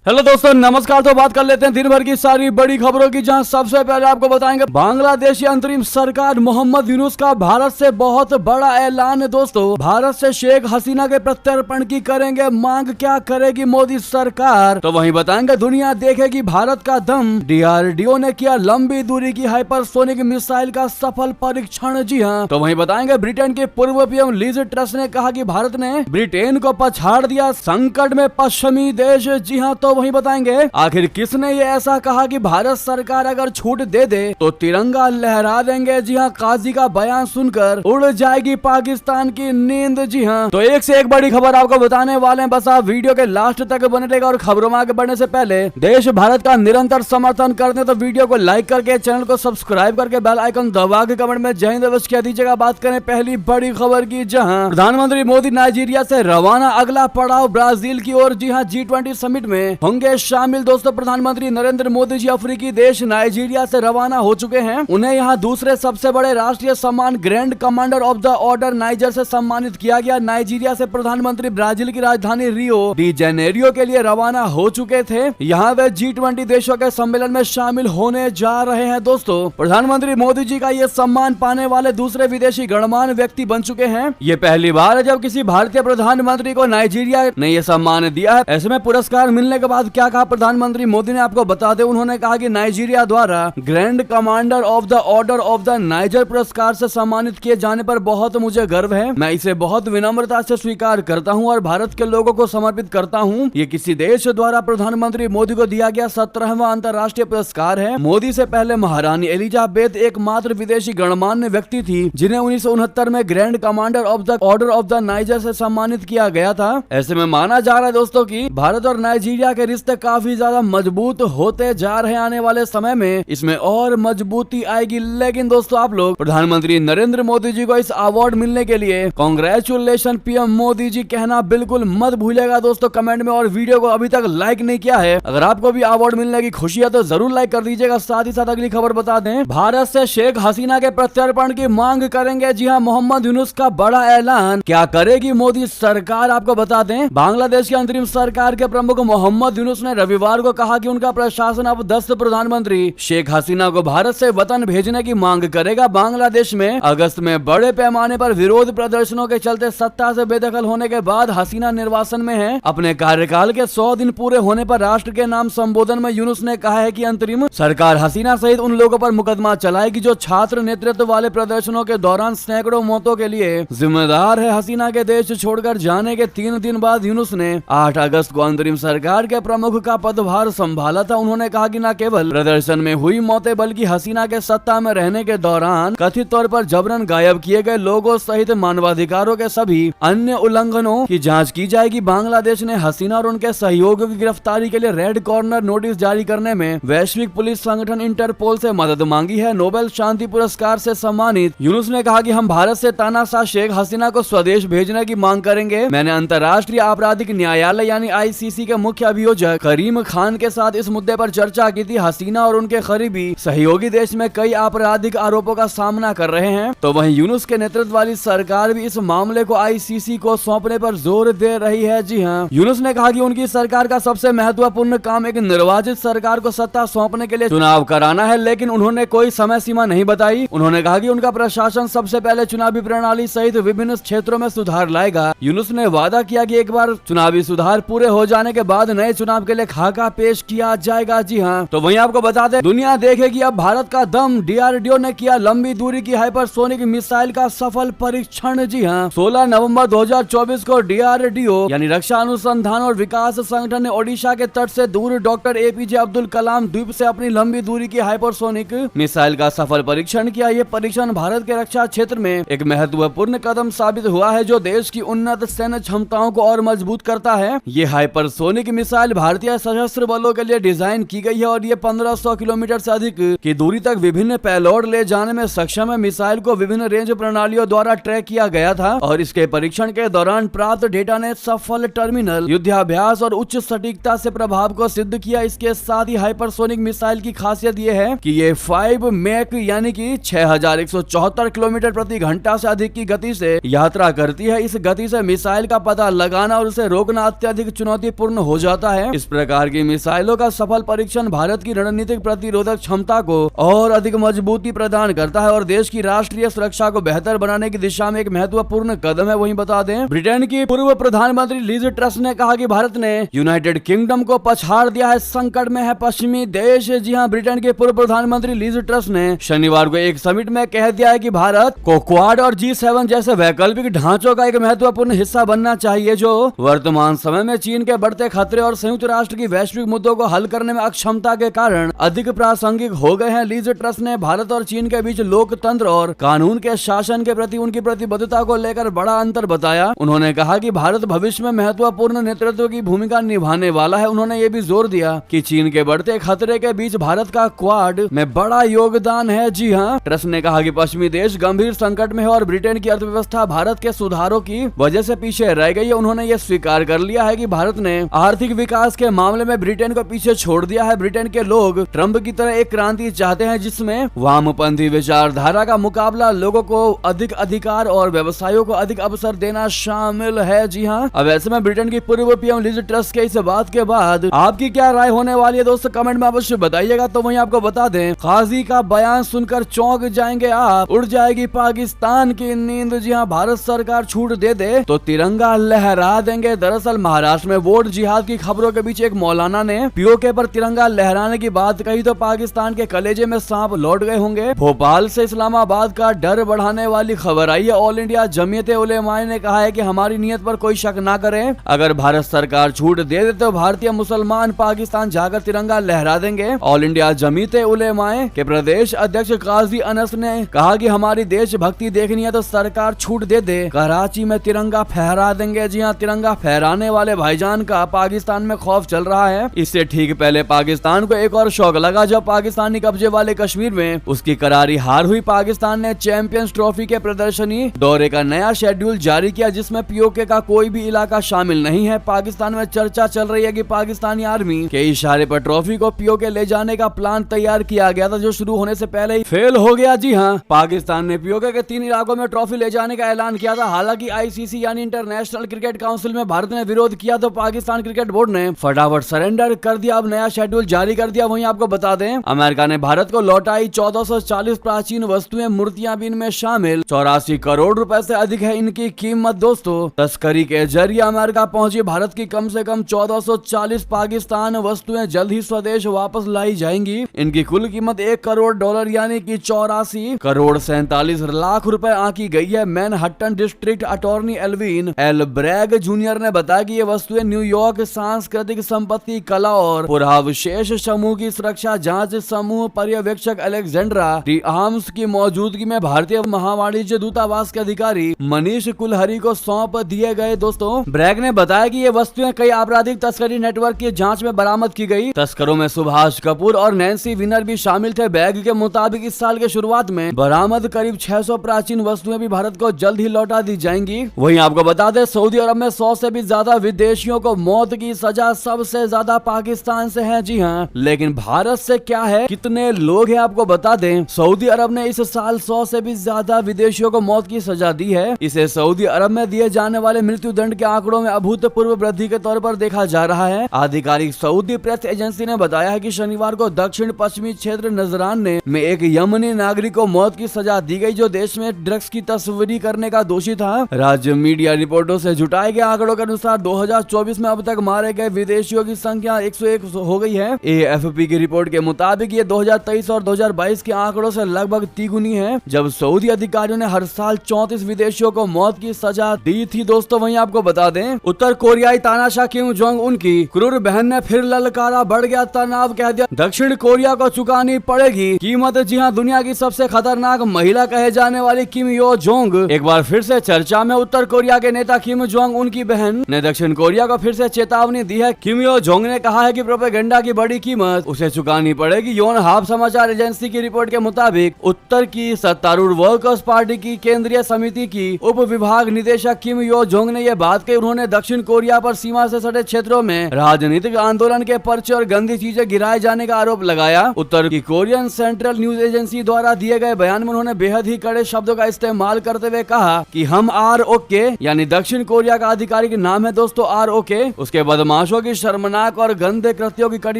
Hello दोस्तों, नमस्कार। तो बात कर लेते हैं दिन भर की सारी बड़ी खबरों की, जहां सबसे पहले आपको बताएंगे बांग्लादेश की अंतरिम सरकार मोहम्मद यूनुस का भारत से बहुत बड़ा ऐलान है। दोस्तों, भारत से शेख हसीना के प्रत्यर्पण की करेंगे मांग, क्या करेगी मोदी सरकार? तो वहीं बताएंगे दुनिया देखेगी भारत का दम, डीआरडीओ ने किया लंबी दूरी की हाइपरसोनिक मिसाइल का सफल परीक्षण। जी हाँ, तो वहीं बताएंगे ब्रिटेन के पूर्व पीएम लिज ट्रस ने कहा कि भारत ने ब्रिटेन को पछाड़ दिया संकट में पश्चिमी देश। जी हाँ, तो वहीं बताएंगे आखिर किसने ये ऐसा कहा कि भारत सरकार अगर छूट दे दे तो तिरंगा लहरा देंगे। जी हाँ, काजी का बयान सुनकर उड़ जाएगी पाकिस्तान की नींद। जी हाँ, तो एक से एक बड़ी खबर आपको बताने वाले हैं, बस आप वीडियो के लास्ट तक बने रहेगा। और खबरों में आगे बढ़ने से पहले देश भारत का निरंतर समर्थन करते तो वीडियो को लाइक करके चैनल को सब्सक्राइब करके बेल आइकन दबा के कमेंट में जय हिंद अवश्य कह दीजिएगा। बात करें पहली बड़ी खबर की, जहां प्रधानमंत्री मोदी नाइजीरिया से रवाना, अगला पड़ाव ब्राजील की ओर। जी हाँ, G20 समिट में होंगे शामिल। दोस्तों, प्रधानमंत्री नरेंद्र मोदी जी अफ्रीकी देश नाइजीरिया से रवाना हो चुके हैं। उन्हें यहाँ दूसरे सबसे बड़े राष्ट्रीय सम्मान grand commander of the order niger से सम्मानित किया गया। नाइजीरिया से प्रधानमंत्री ब्राजील की राजधानी रियो डी जेनेरियो के लिए रवाना हो चुके थे। यहाँ वे G20 देशों के सम्मेलन में शामिल होने जा रहे हैं। दोस्तों, प्रधानमंत्री मोदी जी का ये सम्मान पाने वाले दूसरे विदेशी गणमान्य व्यक्ति बन चुके हैं। ये पहली बार है जब किसी भारतीय प्रधानमंत्री को नाइजीरिया ने ये सम्मान दिया है। ऐसे में पुरस्कार मिलने के बाद क्या कहा प्रधानमंत्री मोदी ने, आपको बता दें। उन्होंने कहा कि नाइजीरिया द्वारा grand commander of the order of the niger पुरस्कार से सम्मानित किए जाने पर बहुत मुझे गर्व है। मैं इसे बहुत विनम्रता से स्वीकार करता हूं और भारत के लोगों को समर्पित करता हूं। ये किसी देश द्वारा प्रधानमंत्री मोदी को दिया गया 17वां अंतर्राष्ट्रीय पुरस्कार है। मोदी से पहले महारानी एलिजाबेथ एकमात्र विदेशी गणमान्य व्यक्ति थी जिन्हें 1969 में grand commander of the order of the niger से सम्मानित किया गया था। ऐसे में माना जा रहा है दोस्तों की भारत और नाइजीरिया के रिश्ते काफी ज्यादा मजबूत होते जा रहे हैं। आने वाले समय में इसमें और मजबूती आएगी। लेकिन दोस्तों, आप लोग प्रधानमंत्री नरेंद्र मोदी जी को इस अवार्ड मिलने के लिए कांग्रेचुलेशन पीएम मोदी जी कहना बिल्कुल मत भूलिएगा दोस्तों कमेंट में। और वीडियो को अभी तक लाइक नहीं किया है, अगर आपको भी अवार्ड मिलने की खुशी है तो जरूर लाइक कर दीजिएगा। साथ ही साथ अगली खबर बता दें, भारत से शेख हसीना के प्रत्यर्पण की मांग करेंगे। जी हाँ, मोहम्मद यूनुस का बड़ा ऐलान, क्या करेगी मोदी सरकार? आपको बता दें, बांग्लादेश की अंतरिम सरकार के प्रमुख मोहम्मद यूनुस ने रविवार को कहा कि उनका प्रशासन अब 10 प्रधानमंत्री शेख हसीना को भारत से वतन भेजने की मांग करेगा। बांग्लादेश में अगस्त में बड़े पैमाने पर विरोध प्रदर्शनों के चलते सत्ता से बेदखल होने के बाद हसीना निर्वासन में है। अपने कार्यकाल के 100 दिन पूरे होने पर राष्ट्र के नाम संबोधन में यूनुस ने कहा है कि अंतरिम सरकार हसीना सहित उन लोगों पर मुकदमा चलाएगी जो छात्र नेतृत्व वाले प्रदर्शनों के दौरान सैकड़ों मौतों के लिए जिम्मेदार है। हसीना के देश छोड़कर जाने के 3 दिन बाद यूनुस ने 8 अगस्त को अंतरिम सरकार के प्रमुख का पदभार संभाला था। उन्होंने कहा कि न केवल प्रदर्शन में हुई मौतें बल्कि हसीना के सत्ता में रहने के दौरान कथित तौर पर जबरन गायब किए गए लोगों सहित मानवाधिकारों के सभी अन्य उल्लंघनों की जांच की जाएगी। बांग्लादेश ने हसीना और उनके सहयोगियों की गिरफ्तारी के लिए रेड कॉर्नर नोटिस जारी करने में वैश्विक पुलिस संगठन इंटरपोल से मदद मांगी है। नोबेल शांति पुरस्कार से सम्मानित यूनुस ने कहा कि हम भारत से तानाशाह शेख हसीना को स्वदेश भेजने की मांग करेंगे। मैंने अंतर्राष्ट्रीय आपराधिक न्यायालय यानी ICC के मुख्य अभियोजक करीम खान के साथ इस मुद्दे पर चर्चा की थी। हसीना और उनके करीबी सहयोगी देश में कई आपराधिक आरोपों का सामना कर रहे हैं। तो वहीं यूनुस के नेतृत्व वाली सरकार भी इस मामले को ICC को सौंपने पर जोर दे रही है। जी हाँ, यूनुस ने कहा कि उनकी सरकार का सबसे महत्वपूर्ण काम एक निर्वाचित सरकार को सत्ता सौंपने के लिए चुनाव कराना है, लेकिन उन्होंने कोई समय सीमा नहीं बताई। उन्होंने कहा कि उनका प्रशासन सबसे पहले चुनावी प्रणाली सहित विभिन्न क्षेत्रों में सुधार लाएगा। यूनुस ने वादा किया कि एक बार चुनावी सुधार पूरे हो जाने के बाद नए चुनाव के लिए खाका पेश किया जाएगा। जी हाँ, तो वहीं आपको बता दें, दुनिया देखेगी अब भारत का दम, डीआरडीओ ने किया लंबी दूरी की हाइपरसोनिक मिसाइल का सफल परीक्षण। जी हाँ, 16 नवंबर 2024 को डीआरडीओ यानी रक्षा अनुसंधान और विकास संगठन ने ओडिशा के तट से दूर डॉक्टर APJ अब्दुल कलाम द्वीप से अपनी लंबी दूरी की हाइपरसोनिक मिसाइल का सफल परीक्षण किया। ये परीक्षण भारत के रक्षा क्षेत्र में एक महत्वपूर्ण कदम साबित हुआ है जो देश की उन्नत सैन्य क्षमताओं को और मजबूत करता है। ये हाइपरसोनिक मिसाइल भारतीय सशस्त्र बलों के लिए डिजाइन की गई है और ये 1500 किलोमीटर से अधिक की दूरी तक विभिन्न पेलोड ले जाने में सक्षम है। मिसाइल को विभिन्न रेंज प्रणालियों द्वारा ट्रैक किया गया था और इसके परीक्षण के दौरान प्राप्त डेटा ने सफल टर्मिनल युद्धाभ्यास और उच्च सटीकता से प्रभाव को सिद्ध किया। इसके साथ ही हाइपरसोनिक मिसाइल की खासियत ये है कि ये 5 मैक यानी कि 6174 किलोमीटर प्रति घंटा से अधिक की गति से यात्रा करती है। इस गति से मिसाइल का पता लगाना और उसे रोकना अत्यधिक चुनौतीपूर्ण हो जाता है। इस प्रकार की मिसाइलों का सफल परीक्षण भारत की रणनीतिक प्रतिरोधक क्षमता को और अधिक मजबूती प्रदान करता है और देश की राष्ट्रीय सुरक्षा को बेहतर बनाने की दिशा में एक महत्वपूर्ण कदम है। वहीं बता दें, ब्रिटेन की पूर्व प्रधानमंत्री लीज ट्रस ने कहा कि भारत ने यूनाइटेड किंगडम को पछाड़ दिया है, संकट में है पश्चिमी देश। जी हां, ब्रिटेन के पूर्व प्रधानमंत्री लीज ट्रस ने शनिवार को एक समिट में कह दिया है कि भारत को क्वाड और G7 जैसे वैकल्पिक ढांचों का एक महत्वपूर्ण हिस्सा बनना चाहिए, जो वर्तमान समय में चीन के बढ़ते खतरे और संयुक्त राष्ट्र की वैश्विक मुद्दों को हल करने में अक्षमता के कारण अधिक प्रासंगिक हो गए हैं। लीज ट्रस ने भारत और चीन के बीच लोकतंत्र और कानून के शासन के प्रति उनकी प्रतिबद्धता को लेकर बड़ा अंतर बताया। उन्होंने कहा कि भारत भविष्य में महत्वपूर्ण नेतृत्व की भूमिका निभाने वाला है। उन्होंने ये भी जोर दिया कि चीन के बढ़ते खतरे के बीच भारत का क्वाड में बड़ा योगदान है। जी हाँ, ट्रस ने कहा कि पश्चिमी देश गंभीर संकट में है और ब्रिटेन की अर्थव्यवस्था भारत के सुधारों की वजह से पीछे रह गई है। उन्होंने ये स्वीकार कर लिया है कि भारत ने आर्थिक विकास के मामले में ब्रिटेन को पीछे छोड़ दिया है। ब्रिटेन के लोग ट्रंप की तरह एक क्रांति चाहते हैं जिसमें वामपंथी विचारधारा का मुकाबला, लोगों को अधिक अधिकार और व्यवसायों को अधिक अवसर देना शामिल है। जी हाँ, अब ऐसे में ब्रिटेन की पूर्व पीएम लीज ट्रस के इस बात के बाद आपकी क्या राय होने वाली है दोस्तों, कमेंट में अवश्य बताइएगा। तो वहीं आपको बता दें, काजी का बयान सुनकर चौंक जाएंगे आप, उड़ जाएगी पाकिस्तान की नींद। जी हाँ, भारत सरकार छूट दे दे तो तिरंगा लहरा देंगे। दरअसल महाराष्ट्र में वोट जिहाद की खबरों के बीच एक मौलाना ने पीओके पर तिरंगा लहराने की बात कही तो पाकिस्तान के कलेजे में सांप लौट गए होंगे। भोपाल से इस्लामाबाद का डर बढ़ाने वाली खबर आई है। ऑल इंडिया जमीयते उलेमा ने कहा है कि हमारी नियत पर कोई शक ना करें, अगर भारत सरकार छूट दे दे तो भारतीय मुसलमान पाकिस्तान जाकर तिरंगा लहरा देंगे। ऑल इंडिया जमीयते उलेमा के प्रदेश अध्यक्ष काजी अनस ने कहा कि हमारी देशभक्ति देखनी है तो सरकार छूट दे दे, कराची में तिरंगा फहरा देंगे। जी हाँ, तिरंगा फहराने वाले भाईजान का पाकिस्तान में खौफ चल रहा है। इससे ठीक पहले पाकिस्तान को एक और शौक लगा जब पाकिस्तानी कब्जे वाले कश्मीर में उसकी करारी हार हुई। पाकिस्तान ने चैंपियंस ट्रॉफी के प्रदर्शनी दौरे का नया शेड्यूल जारी किया जिसमें पीओके का कोई भी इलाका शामिल नहीं है। पाकिस्तान में चर्चा चल रही है कि पाकिस्तानी आर्मी के इशारे पर ट्रॉफी को पीओके ले जाने का प्लान तैयार किया गया था जो शुरू होने से पहले ही फेल हो गया। जी हाँ, पाकिस्तान ने पीओके के 3 इलाकों में ट्रॉफी ले जाने का ऐलान किया था। हालांकि आईसीसी यानी इंटरनेशनल क्रिकेट काउंसिल में भारत ने विरोध किया तो पाकिस्तान क्रिकेट बोर्ड ने फटाफट सरेंडर कर दिया, अब नया शेड्यूल जारी कर दिया। वहीं आपको बता दें, अमेरिका ने भारत को लौटाई 1440 प्राचीन वस्तुएं, मूर्तियां भी इनमें शामिल। 84 करोड़ रुपए से अधिक है इनकी कीमत। दोस्तों, तस्करी के जरिए अमेरिका पहुंची भारत की कम से कम 1440 पाकिस्तान वस्तुएं जल्द ही स्वदेश वापस लाई जाएंगी। इनकी कुल कीमत $1 करोड़ यानी कि 84 करोड़ 47 लाख रुपए आंकी गई है। Manhattan district attorney Alvin L Bragg junior ने बताया कि ये वस्तुएं न्यूयॉर्क सांस्कृतिक संपत्ति, कला और पुरावशेष समूह की सुरक्षा जांच समूह पर्यवेक्षक अलेक्जेंड्रा डी आर्म्स की मौजूदगी में भारतीय महावाणिज्य दूतावास के अधिकारी मनीष कुलहरी को सौंप दिए गए। दोस्तों, ब्रैग ने बताया कि ये वस्तुएं कई आपराधिक तस्करी नेटवर्क की जांच में बरामद की गई। तस्करों में सुभाष कपूर और नैन्सी विनर भी शामिल थे। बैग के मुताबिक इस साल के शुरुआत में बरामद करीब 600 प्राचीन वस्तुएं भी भारत को जल्द ही लौटा दी जाएंगी। वहीं आपको बता दें, सऊदी अरब में 100 से भी ज्यादा विदेशियों को मौत की सजा सबसे ज्यादा पाकिस्तान से है। जी हाँ, लेकिन भारत से क्या है, कितने लोग हैं आपको बता दें, सऊदी अरब ने इस साल 100 से भी ज्यादा विदेशियों को मौत की सजा दी है। इसे सऊदी अरब में दिए जाने वाले मृत्यु दंड के आंकड़ों में अभूतपूर्व वृद्धि के तौर पर देखा जा रहा है। आधिकारिक सऊदी प्रेस एजेंसी ने बताया है कि शनिवार को दक्षिण पश्चिमी क्षेत्र नजरान में एक यमनी नागरिक को मौत की सजा दी गई जो देश में ड्रग्स की तस्करी करने का दोषी था। राज्य मीडिया रिपोर्टों से जुटाए गए आंकड़ों के अनुसार 2024 में अब तक मारे गए विदेशियों की संख्या 101 हो गई है। एएफपी की रिपोर्ट के मुताबिक ये 2023 और 2022 के आंकड़ों से लगभग तिगुनी है, जब सऊदी अधिकारियों ने हर साल 34 विदेशियों को मौत की सजा दी थी। दोस्तों, वहीं आपको बता दें, उत्तर कोरियाई तानाशाह किम जोंग उन की क्रूर बहन ने फिर ललकारा, बढ़ गया तनाव, कह दिया दक्षिण कोरिया को चुकानी पड़ेगी कीमत। जी हाँ, दुनिया की सबसे खतरनाक महिला कहे जाने वाली किम यो जोंग एक बार फिर से चर्चा में। उत्तर कोरिया के नेता किम जोंग उन की बहन ने दक्षिण कोरिया को फिर से चेतावनी दी है। किम यो जोंग ने कहा है कि प्रोपेगेंडा की बड़ी कीमत उसे चुकानी पड़ेगी। योनहाप समाचार एजेंसी की रिपोर्ट के मुताबिक उत्तर की सत्तारूढ़ वर्कर्स पार्टी की केंद्रीय समिति की उप विभाग निदेशक किम यो जोंग ने यह बात कही। उन्होंने दक्षिण कोरिया पर सीमा से सटे क्षेत्रों में राजनीतिक आंदोलन के पर्चे और गंदी चीजें गिराए जाने का आरोप लगाया। उत्तर की कोरियन सेंट्रल न्यूज एजेंसी द्वारा दिए गए बयान में उन्होंने बेहद ही कड़े शब्दों का इस्तेमाल करते हुए कहा कि हम ROK यानी दक्षिण कोरिया का आधिकारिक नाम है दोस्तों ROK, उसके बदमाश बदमाशों की शर्मनाक और गंदे कृत्यों की कड़ी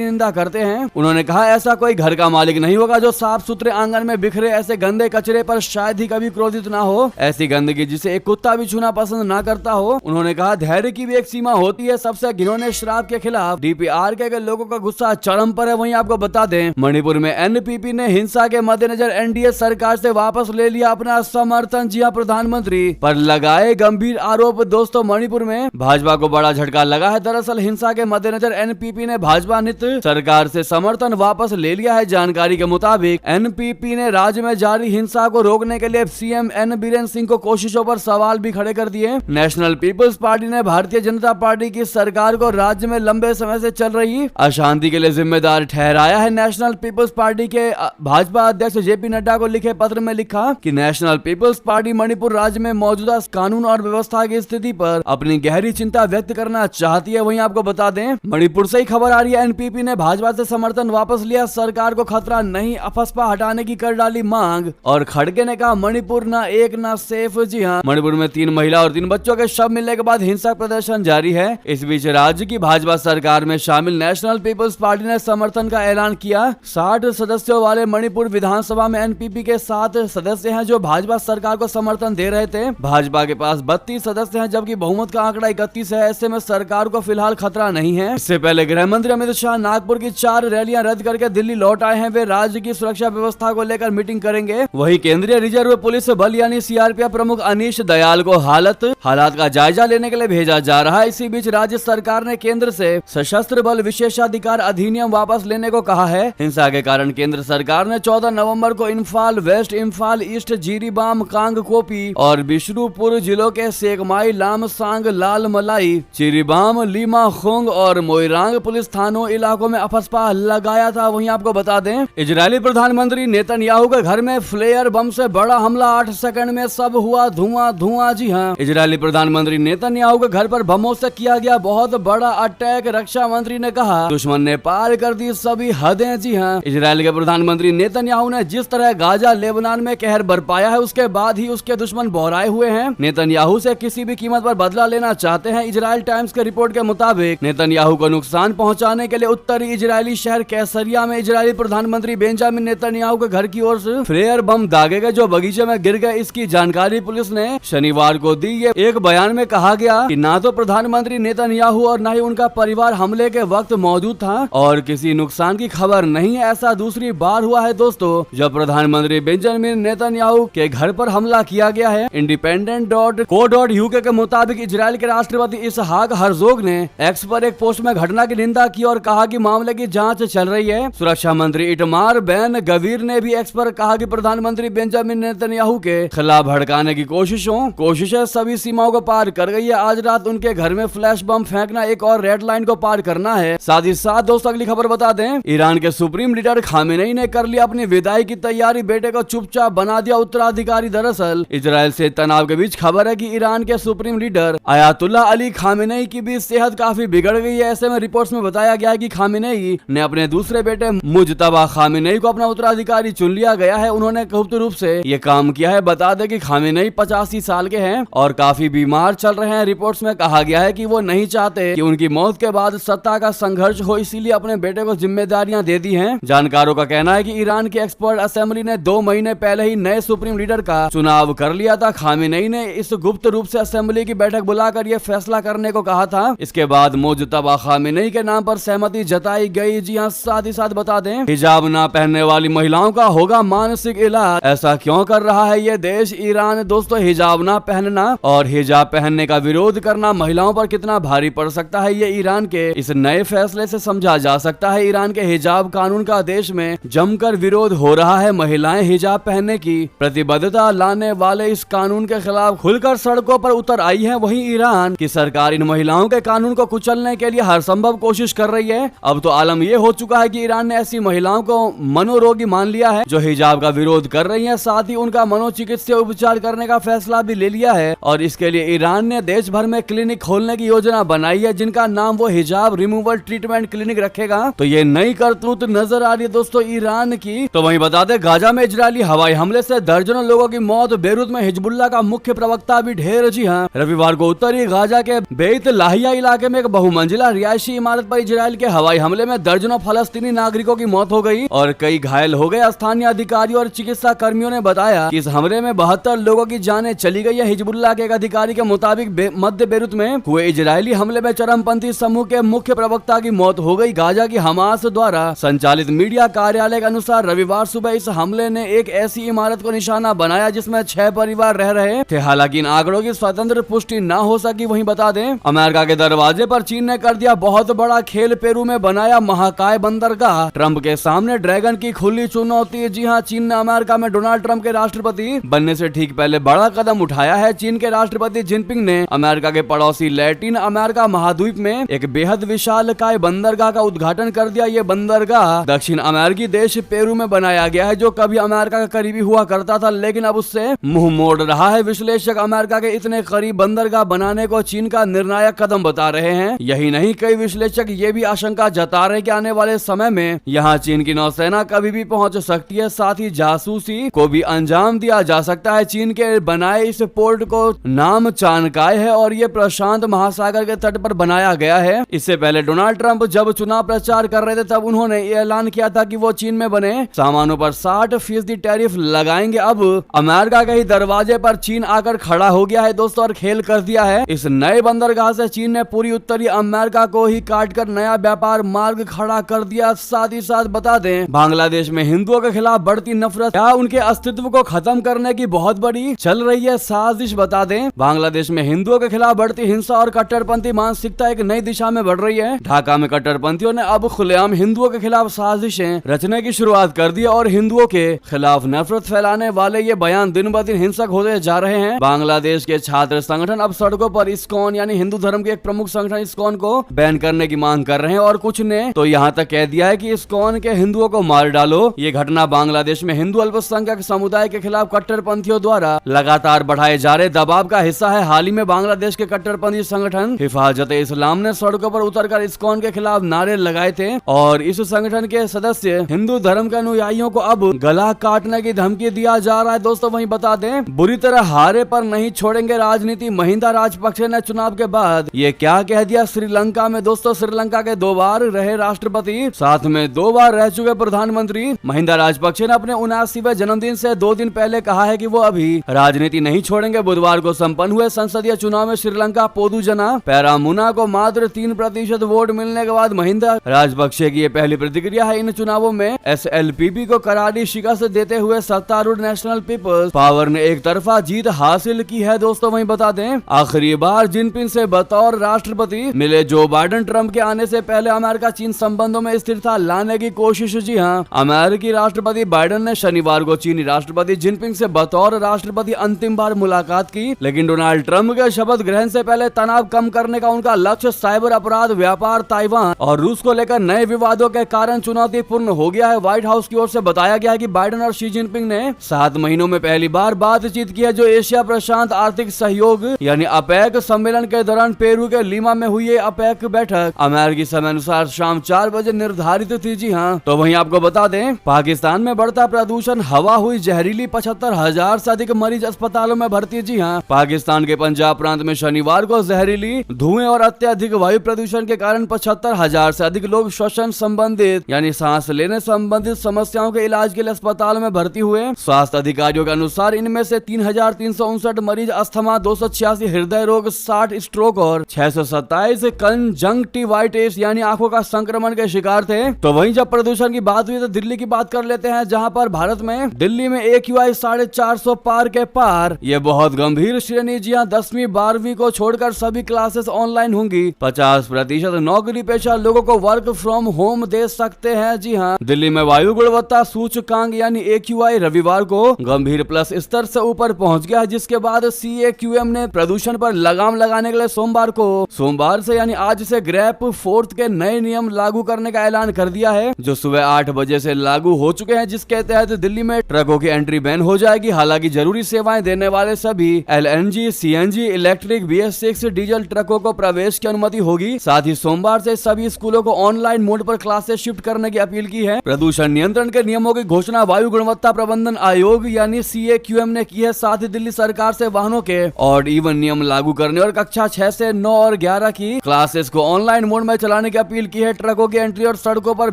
निंदा करते हैं। उन्होंने कहा ऐसा कोई घर का मालिक नहीं होगा जो साफ सुथरे आंगन में बिखरे ऐसे गंदे कचरे पर शायद ही कभी क्रोधित ना हो, ऐसी गंदगी जिसे एक कुत्ता भी छूना पसंद ना करता हो। उन्होंने कहा धैर्य की भी एक सीमा होती है। सबसे घिनौने शराब के खिलाफ DPRK के लोगों का गुस्सा चरम पर है। वहीं आपको बता दें मणिपुर में NPP ने हिंसा के मद्देनजर NDA सरकार से वापस ले लिया अपना समर्थन। जी हां, प्रधानमंत्री पर लगाए गंभीर आरोप। दोस्तों मणिपुर में भाजपा को बड़ा झटका लगा है। दरअसल हिंसा के मद्देनजर NPP ने भाजपा नीत सरकार से समर्थन वापस ले लिया है। जानकारी के मुताबिक NPP ने राज्य में जारी हिंसा को रोकने के लिए CM N बीरेन सिंह को कोशिशों पर सवाल भी खड़े कर दिए। नेशनल पीपल्स पार्टी ने भारतीय जनता पार्टी की सरकार को राज्य में लंबे समय से चल रही अशांति के लिए जिम्मेदार ठहराया है। नेशनल पीपल्स पार्टी के भाजपा अध्यक्ष JP नड्डा को लिखे पत्र में लिखा कि नेशनल पीपल्स पार्टी मणिपुर राज्य में मौजूदा कानून और व्यवस्था की स्थिति पर अपनी गहरी चिंता व्यक्त करना चाहती है। वहीं आपको बता दें मणिपुर से ही खबर आ रही है NPP ने भाजपा से समर्थन वापस लिया। सरकार को खतरा नहीं, अफस्पा हटाने की कर डाली मांग। और खड़गे ने कहा मणिपुर ना एक ना सेफ। जी हाँ, मणिपुर में 3 महिला और 3 बच्चों के शव मिलने के बाद हिंसक प्रदर्शन जारी है। इस बीच राज्य की भाजपा सरकार में शामिल नेशनल पीपल्स पार्टी ने समर्थन का ऐलान किया। 60 सदस्यों वाले मणिपुर विधानसभा में NPP के 7 सदस्य हैं जो भाजपा सरकार को समर्थन दे रहे थे। भाजपा के पास 32 सदस्य हैं जबकि बहुमत का आंकड़ा 31 है। ऐसे में सरकार को फिलहाल खतरा नहीं है। इससे पहले गृह मंत्री अमित शाह नागपुर की 4 रैलियां रद्द करके दिल्ली लौट आए हैं। वे राज्य की सुरक्षा व्यवस्था को लेकर मीटिंग करेंगे। वहीं केंद्रीय रिजर्व पुलिस बल यानी CRPF प्रमुख अनीश दयाल को हालात का जायजा लेने के लिए भेजा जा रहा है। इसी बीच राज्य सरकार ने केंद्र से सशस्त्र बल विशेषाधिकार अधिनियम वापस लेने को कहा है। हिंसा के कारण केंद्र सरकार ने 14 नवंबर को इम्फाल वेस्ट, इम्फाल ईस्ट, जीरीबाम, कांगकोपी और बिष्णुपुर जिलों के सेकमाई, लामसांग, लालमलाई, चिरीबाम, लीमाखोंग और मोइरांग पुलिस थानों इलाकों में अफस्पा लगाया था। वहीं आपको बता दें इजरायली प्रधानमंत्री नेतन्याहू के घर में फ्लेयर बम से बड़ा हमला, 8 सेकंड में सब हुआ धुआं धुआं। जी हाँ, इजरायली प्रधानमंत्री नेतन्याहू के घर पर बमों से किया गया बहुत बड़ा अटैक। रक्षा मंत्री ने कहा दुश्मन ने पार कर दी सभी हदें। जी हाँ, इजरायल के प्रधानमंत्री नेतन्याहू ने जिस तरह गाजा लेबनान में कहर बरपाया है उसके बाद ही उसके दुश्मन बौराए हुए हैं। नेतन्याहू से किसी भी कीमत पर बदला लेना चाहते हैं। इजरायल टाइम्स के रिपोर्ट के मुताबिक नेतन्याहू को नुकसान पहुंचाने के लिए उत्तरी इजरायली शहर कैसरिया में इजरायली प्रधानमंत्री बेंजामिन नेतन्याहू के घर की ओर से फ्लेयर बम दागे गए जो बगीचे में गिर गए। इसकी जानकारी पुलिस ने शनिवार को दी। ये एक बयान में कहा गया कि ना तो प्रधानमंत्री नेतन्याहू और न ही उनका परिवार हमले के वक्त मौजूद था और किसी नुकसान की खबर नहीं है। ऐसा दूसरी बार हुआ है दोस्तों जब प्रधानमंत्री बेंजामिन नेतन्याहू के घर पर हमला किया गया है। independent.co.uk के मुताबिक इजरायल के राष्ट्रपति इसहाक हर्जोग ने एक्स पर एक पोस्ट में घटना की निंदा की और कहा कि मामले की जांच चल रही है। सुरक्षा मंत्री इटमार बेन गवीर ने भी एक्स पर कहा कि प्रधानमंत्री बेंजामिन नेतन्याहू के खिलाफ भड़काने की कोशिशें सभी सीमाओं को पार कर गई है। आज रात उनके घर में फ्लैश बम फेंकना एक और रेड लाइन को पार करना है। साथ ही साथ दोस्तों अगली खबर बता दें ईरान के सुप्रीम लीडर खामेनेई ने कर लिया अपनी विदाई की तैयारी। बेटे को चुपचाप बना दिया उत्तराधिकारी। दरअसल इजरायल से तनाव के बीच खबर है कि ईरान के supreme leader Ayatollah Ali Khamenei की भी सेहत काफी बिगड़ गई है। ऐसे में रिपोर्ट्स में बताया गया है कि खामेनेई ने अपने दूसरे बेटे मुजतबा खामेनेई को अपना उत्तराधिकारी चुन लिया गया है। उन्होंने गुप्त रूप से ये काम किया है। बता दें कि खामेनेई 85 साल के हैं और काफी बीमार चल रहे हैं। रिपोर्ट्स में कहा गया है कि वो नहीं चाहते कि उनकी मौत के बाद सत्ता का संघर्ष हो, इसीलिए अपने बेटे को जिम्मेदारियां दे दी हैं। जानकारों का कहना है कि ईरान की एक्सपर्ट असेंबली ने 2 महीने पहले ही नए सुप्रीम लीडर का चुनाव कर लिया था। खामेनेई ने इस गुप्त रूप से असेंबली की बैठक बुलाकर यह फैसला करने को कहा था। इसके बाद मुजतबा खामेनेई के नाम पर सहमति जताई गई। जी हाँ, साथ ही साथ बता दें हिजाब ना पहनने वाली महिलाओं का होगा मानसिक इलाज। ऐसा क्यों कर रहा है ये देश ईरान? दोस्तों हिजाब ना पहनना और हिजाब पहनने का विरोध करना महिलाओं पर कितना भारी पड़ सकता है ये ईरान के इस नए फैसले से समझा जा सकता है। ईरान के हिजाब कानून का देश में जमकर विरोध हो रहा है। महिलाएं हिजाब पहनने की प्रतिबद्धता लाने वाले इस कानून के खिलाफ खुलकर सड़कों पर उतर आई है। वहीं ईरान की सरकार इन महिलाओं के कानून को कुचलने के लिए हर संभव कोशिश कर रही है। अब तो आलम ये हो चुका है कि ईरान ने ऐसी महिलाओं को मनोरोगी मान लिया है जो हिजाब का विरोध कर रही है। साथ ही उनका मनोचिकित्सीय उपचार करने का फैसला भी ले लिया है और इसके लिए ईरान ने देश भर में क्लिनिक खोलने की योजना बनाई है जिनका नाम वो हिजाब रिमूवल ट्रीटमेंट क्लिनिक रखेगा। तो ये नई करतूत नजर आ रही है दोस्तों ईरान की। तो वहीं बता दें गाजा में इजरायली हवाई हमले से दर्जनों लोगों की मौत। बेरूत में हिजबुल्लाह का मुख्य प्रवक्ता भी ढेर। जी हाँ, रविवार को उत्तरी गाजा के बेत लाहिया इलाके में एक बहुमंजिला रिहायशी इमारत पर इजराइल के हवाई हमले में दर्जनों फलस्तीनी नागरिकों की मौत हो गई और कई घायल हो गए। स्थानीय अधिकारियों और चिकित्सा कर्मियों ने बताया कि इस हमले में 72 लोगों की जानें चली गई है। हिजबुल्लाह के एक अधिकारी के मुताबिक मध्य बेरूत में हुए इजरायली हमले में चरमपंथी समूह के मुख्य प्रवक्ता की मौत हो गई। गाजा की हमास द्वारा संचालित मीडिया कार्यालय के अनुसार रविवार सुबह इस हमले ने एक ऐसी इमारत को निशाना बनाया जिसमें 6 परिवार रह रहे थे। हालांकि इन आंकड़ों की स्वतंत्र पुष्टि न हो सकी। वहीं बता दें, अमेरिका के दरवाजे पर चीन ने कर दिया बहुत बड़ा खेल। पेरू में बनाया महाकाय बंदरगाह, ट्रंप के सामने ड्रैगन की खुली चुनौती। जी हां, चीन ने अमेरिका में डोनाल्ड ट्रंप के राष्ट्रपति बनने से ठीक पहले बड़ा कदम उठाया है। चीन के राष्ट्रपति जिनपिंग ने अमेरिका के पड़ोसी लैटिन अमेरिका महाद्वीप में एक बेहद विशालकाय बंदरगाह का उद्घाटन कर दिया। ये बंदरगाह दक्षिण अमेरिकी देश पेरू में बनाया गया है, जो कभी अमेरिका का करीबी हुआ करता था, लेकिन अब उससे मुंह मोड़ रहा है। विश्लेषक अमेरिका के इतने करीब बंदरगाह बनाने को चीन का निर्णायक कदम बता रहे हैं। यही नहीं, कई विश्लेषक ये भी आशंका जता रहे कि आने वाले समय में यहाँ चीन की नौसेना कभी भी पहुंच सकती है। साथ ही जासूसी को भी अंजाम दिया जा सकता है। चीन के बनाए इस पोर्ट को नाम चानकाय है और ये प्रशांत महासागर के तट पर बनाया गया है। इससे पहले डोनाल्ड ट्रंप जब चुनाव प्रचार कर रहे थे तब उन्होंने ये ऐलान किया था कि वो चीन में बने सामानों पर 60% टैरिफ लगाएंगे। अब अमेरिका के ही दरवाजे पर चीन आकर खड़ा हो गया है दोस्तों और खेल कर दिया है। इस नए बंदरगाह से चीन ने पूरी उत्तरी अमेरिका को ही काटकर नया व्यापार मार्ग खड़ा कर दिया। साथ ही साथ बता दें, बांग्लादेश में हिंदुओं के खिलाफ बढ़ती नफरत या उनके अस्तित्व को खत्म करने की बहुत बड़ी चल रही है साजिश। बता दें, बांग्लादेश में हिंदुओं के खिलाफ बढ़ती हिंसा और कट्टरपंथी मानसिकता एक नई दिशा में बढ़ रही है। ढाका में कट्टरपंथियों ने अब खुलेआम हिंदुओं के खिलाफ साजिशें रचने की शुरुआत कर दी और हिंदुओं के खिलाफ नफरत फैलाने वाले ये बयान दिन ब दिन हिंसक होते जा रहे हैं। बांग्लादेश के छात्र संगठन अब सड़कों पर इस्कॉन यानी हिंदू धर्म के एक प्रमुख संगठन इस्कॉन को बैन करने की मांग कर रहे हैं और कुछ ने तो यहाँ तक कह दिया है कि इस्कॉन के हिंदुओं को मार डालो। ये घटना बांग्लादेश में हिंदू अल्पसंख्यक समुदाय के खिलाफ कट्टरपंथियों द्वारा लगातार बढ़ाए जा रहे दबाव का हिस्सा है। हाल ही में बांग्लादेश के कट्टरपंथी संगठन हिफाजत-ए-इस्लाम ने सड़कों पर उतरकर इस्कॉन के खिलाफ नारे लगाए थे और इस संगठन के सदस्य हिंदू धर्म के अनुयायियों को अब गला काटने की धमकी दिया जा रहा है। दोस्तों वहीं बता दें, बुरी तरह हारे पर नहीं छोड़ेंगे राजनीति। महिंदा राजपक्षे ने चुनाव के बाद ये क्या कह दिया श्रीलंका में। दोस्तों, श्रीलंका के 2 बार रहे राष्ट्रपति, साथ में 2 बार रह चुके प्रधानमंत्री महिंदा राजपक्षे ने अपने 79वें जन्मदिन से 2 दिन पहले कहा है कि वो अभी राजनीति नहीं छोड़ेंगे। बुधवार को संपन्न हुए संसदीय चुनाव में श्रीलंका पोदुजना पेरामुना को मात्र 3% वोट मिलने के बाद महिंदा राजपक्षे की ये पहली प्रतिक्रिया है। इन चुनावों में SLPP को करारी शिकस्त देते हुए सत्तारूढ़ नेशनल पीपल्स पावर ने एक तरफा जीत हासिल की है। दोस्तों वहीं बता दें, आखिरी बार जिनपिंग से बतौर राष्ट्रपति मिले जो बाइडेन ट्रंप के आने से पहले अमेरिका चीन संबंधों में स्थिरता लाने की कोशिश। जी हां, अमेरिकी राष्ट्रपति बाइडेन ने शनिवार को चीनी राष्ट्रपति जिनपिंग से बतौर राष्ट्रपति अंतिम बार मुलाकात की, लेकिन डोनाल्ड ट्रंप के शपथ ग्रहण से पहले तनाव कम करने का उनका लक्ष्य साइबर अपराध, व्यापार, ताइवान और रूस को लेकर नए विवादों के कारण चुनौतीपूर्ण हो गया है। व्हाइट हाउस की ओर से बताया गया है कि बाइडेन और शी जिनपिंग ने 7 महीनों में पहली बार बातचीत की है, जो एशिया प्रशांत आर्थिक सहयोग यानी अपेक सम्मेलन के दौरान पेरू के लीमा में हुई है। अपेक बैठक अमेरिकी समय अनुसार शाम 4 बजे निर्धारित थी। जी हाँ, तो वहीं आपको बता दें, पाकिस्तान में बढ़ता प्रदूषण, हवा हुई जहरीली, 75,000 से अधिक मरीज अस्पतालों में भर्ती। जी हाँ, पाकिस्तान के पंजाब प्रांत में शनिवार को जहरीली धुएं और अत्यधिक वायु प्रदूषण के कारण 75,000 से अधिक लोग श्वसन संबंधित यानी सांस लेने संबंधित समस्याओं के इलाज के लिए अस्पताल में भर्ती हुए। स्वास्थ्य अधिकारियों के अनुसार इनमें से 3,359 मरीज अस्थमा, 286 हृदय रोग, 60 स्ट्रोक और 627 कंजंक्टिवाइटिस यानी आंखों का संक्रमण के शिकार थे। तो वहीं जब प्रदूषण की बात हुई तो दिल्ली की बात कर लेते हैं, जहां पर भारत में दिल्ली में AQI 450 पार के पार। ये बहुत गंभीर श्रेणी। जी हां, 10वीं 12वीं को छोड़कर सभी क्लासेस ऑनलाइन होंगी। 50% नौकरी पेशा लोगों को वर्क फ्रॉम होम दे सकते हैं। जी हां, दिल्ली में वायु गुणवत्ता सूचकांक यानी AQI रविवार को गंभीर प्लस स्तर से ऊपर पहुंच गया है, जिसके बाद CAQM ने प्रदूषण पर लगाम लगाने के लिए सोमवार से यानी आज से ग्रेप फोर्थ के नए नियम लागू करने का ऐलान कर दिया है, जो सुबह 8 बजे से लागू हो चुके हैं, जिसके तहत दिल्ली में ट्रकों की एंट्री बैन हो जाएगी। हालांकि जरूरी सेवाएं देने वाले सभी LNG, CNG, electric, BS6 diesel ट्रकों को प्रवेश की अनुमति होगी। साथ ही सोमवार से सभी स्कूलों को ऑनलाइन मोड पर क्लासेस शिफ्ट करने की अपील की है। प्रदूषण नियंत्रण के नियमों की घोषणा वायु गुणवत्ता प्रबंधन आयोग यानी CAQM ने की है। साथ ही दिल्ली सरकार से वाहनों के ऑड इवन नियम लागू करने और कक्षा 6 से 9 और 11 की क्लासेस को ऑनलाइन मोड में चलाने की अपील की है। ट्रकों की एंट्री और सड़कों पर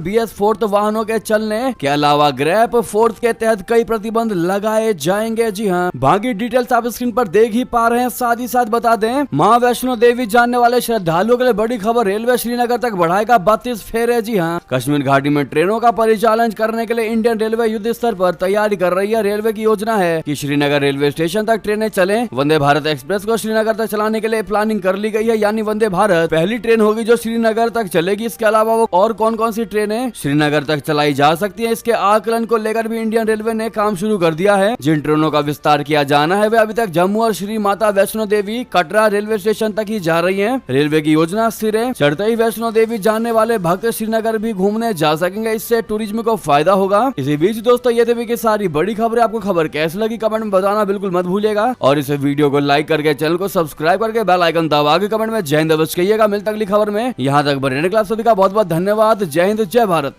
BS4 वाहनों के चलने के अलावा ग्रैप फोर्स के तहत कई प्रतिबंध लगाए जाएंगे। जी हाँ, बाकी डिटेल्स आप स्क्रीन पर देख ही पा रहे हैं। साथ ही साथ बता दें, मां वैष्णो देवी जानने वाले श्रद्धालुओं के लिए बड़ी खबर, रेलवे श्रीनगर तक बढ़ाएगा 32 फेरे। जी हाँ, कश्मीर घाटी में ट्रेनों का परिचालन करने के लिए इंडियन रेलवे युद्ध स्तर पर तैयारी कर रही है। रेलवे की योजना है कि श्रीनगर रेलवे स्टेशन तक ट्रेनें चलें। वंदे भारत एक्सप्रेस को श्रीनगर तक चलाने के लिए प्लानिंग कर ली गई है, यानी वंदे भारत पहली ट्रेन होगी जो श्रीनगर तक चलेगी। इसके अलावा वो और कौन कौन सी ट्रेनें श्रीनगर तक चलाई जा सकती है, इसके आकलन को लेकर भी इंडियन रेलवे ने काम शुरू कर दिया है। जिन ट्रेनों का विस्तार किया जाना है वे अभी तक जम्मू और श्री माता वैष्णो देवी कटरा रेलवे स्टेशन तक ही जा रही है। रेलवे की योजना सिरे चढ़ते ही वैष्णो देवी जाने वाले भक्त श्रीनगर भी घूमने जा सकेंगे। इससे टूरिज्म को फायदा होगा। इसी बीच दोस्तों, ये थे की सारी बड़ी खबरें। आपको खबर कैसी लगी कमेंट में बताना बिल्कुल मत भूलिएगा, और इस वीडियो को लाइक करके चैनल को सब्सक्राइब करके बेल आइकन दबा के कमेंट में जय हिंद अवश्य कहिएगा। मिलता अगली खबर में, यहाँ तक बने रहने के लिए आप सभी का बहुत बहुत धन्यवाद। जय हिंद, जय भारत।